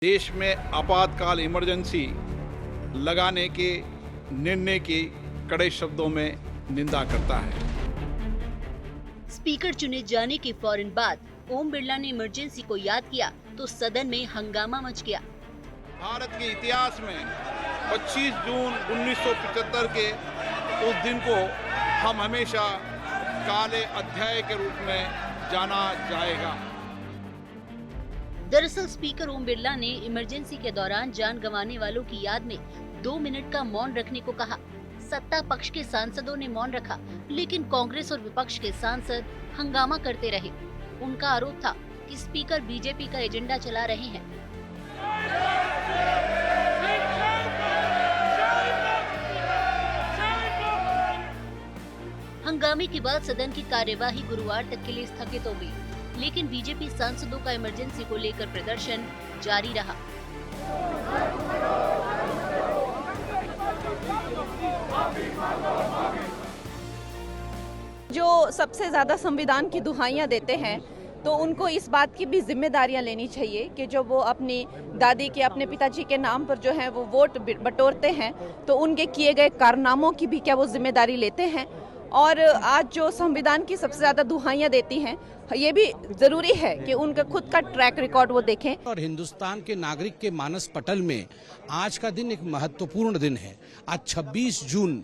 देश में आपातकाल इमरजेंसी लगाने के निर्णय की कड़े शब्दों में निंदा करता है। स्पीकर चुने जाने के फौरन बाद ओम बिरला ने इमरजेंसी को याद किया तो सदन में हंगामा मच गया। भारत के इतिहास में 25 जून 1975 के उस दिन को हम हमेशा काले अध्याय के रूप में जाना जाएगा। दरअसल स्पीकर ओम बिरला ने इमरजेंसी के दौरान जान गंवाने वालों की याद में 2 मिनट का मौन रखने को कहा। सत्ता पक्ष के सांसदों ने मौन रखा, लेकिन कांग्रेस और विपक्ष के सांसद हंगामा करते रहे। उनका आरोप था कि स्पीकर बीजेपी का एजेंडा चला रहे हैं। हंगामे के बाद सदन की कार्यवाही गुरुवार तक के लिए स्थगित हो गई, लेकिन बीजेपी सांसदों का इमरजेंसी को लेकर प्रदर्शन जारी रहा। जो सबसे ज्यादा संविधान की दुहाइयां देते हैं तो उनको इस बात की भी जिम्मेदारियां लेनी चाहिए कि जो वो अपनी दादी के, अपने पिताजी के नाम पर जो है वो वोट बटोरते हैं तो उनके किए गए कारनामों की भी क्या वो जिम्मेदारी लेते हैं। और आज जो संविधान की सबसे ज्यादा दुहाइयां देती हैं, ये भी जरूरी है कि उनका खुद का ट्रैक रिकॉर्ड वो देखें। और हिंदुस्तान के नागरिक के मानस पटल में आज का दिन एक महत्वपूर्ण दिन है। आज 26 जून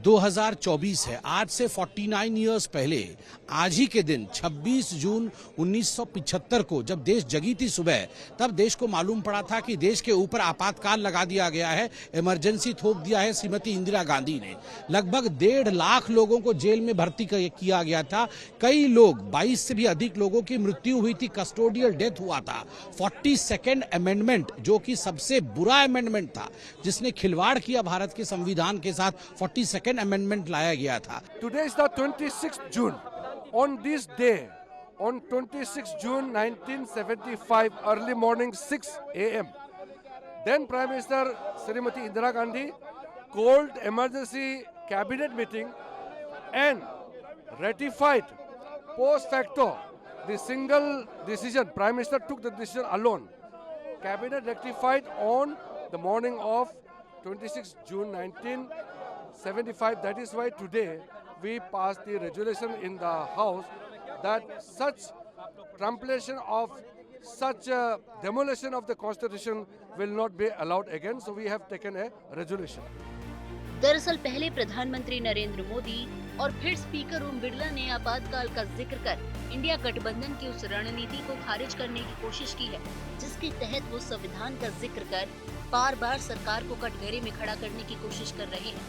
2024 है। आज से 49 इयर्स पहले आज ही के दिन 26 जून 1975 को जब देश जगी थी सुबह, तब देश को मालूम पड़ा था कि देश के ऊपर आपातकाल लगा दिया गया है, इमरजेंसी थोप दिया है श्रीमती इंदिरा गांधी ने। लगभग 1.5 लाख लोगों को जेल में भर्ती किया गया था। कई लोग, 22 से भी अधिक लोगों की मृत्यु हुई थी, कस्टोडियल डेथ हुआ था। 42nd अमेंडमेंट, जो कि सबसे बुरा अमेंडमेंट था, जिसने खिलवाड़ किया भारत के संविधान के साथ, 42nd अमेंडमेंट लाया गया था। Today is the 26th June. On this day, on 26 June 1975, early morning 6 a.m., then Prime Minister Srimati Indira Gandhi called emergency cabinet meeting and ratified post facto the single decision. Prime Minister took the decision alone. Cabinet rectified on the morning of 26 June 1975. That is why today we passed the resolution in the House that such trumpulation of such demolition of the Constitution will not be allowed again. So we have taken a resolution. दरअसल पहले प्रधानमंत्री नरेंद्र मोदी और फिर speaker Om Birla ने आपातकाल का जिक्र कर इंडिया गठबंधन की उस रणनीति को खारिज करने की कोशिश की है, जिसके तहत वो संविधान का जिक्र कर बार बार सरकार को कटघरे में खड़ा करने की कोशिश कर रहे हैं।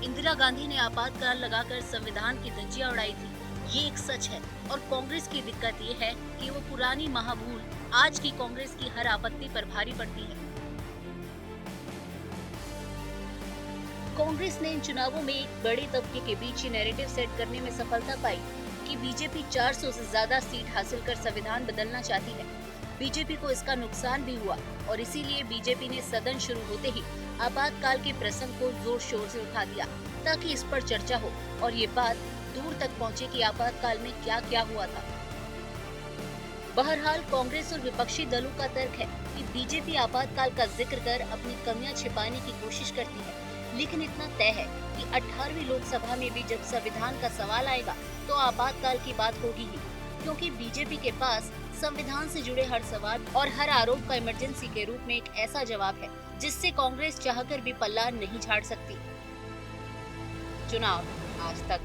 इंदिरा गांधी ने आपातकाल लगाकर संविधान की धज्जियां उड़ाई थी, ये एक सच है। और कांग्रेस की दिक्कत ये है कि वो पुरानी महाभूल आज की कांग्रेस की हर आपत्ति पर भारी पड़ती है। कांग्रेस ने इन चुनावों में एक बड़े तबके के बीच ये नैरेटिव सेट करने में सफलता पाई कि बीजेपी 400 से ज्यादा सीट हासिल कर संविधान बदलना चाहती है। बीजेपी को इसका नुकसान भी हुआ और इसीलिए बीजेपी ने सदन शुरू होते ही आपातकाल के प्रसंग को जोर शोर से उठा दिया ताकि इस पर चर्चा हो और ये बात दूर तक पहुंचे कि आपातकाल में क्या क्या हुआ था। बहरहाल कांग्रेस और विपक्षी दलों का तर्क है कि बीजेपी आपातकाल का जिक्र कर अपनी कमियां छिपाने की कोशिश करती है, लेकिन इतना तय है कि 18वीं लोकसभा में भी जब संविधान का सवाल आएगा तो आपातकाल की बात होगी ही, क्योंकि बीजेपी के पास संविधान से जुड़े हर सवाल और हर आरोप का इमरजेंसी के रूप में एक ऐसा जवाब है जिससे कांग्रेस चाहकर भी पल्ला नहीं झाड़ सकती। चुनाव आज तक।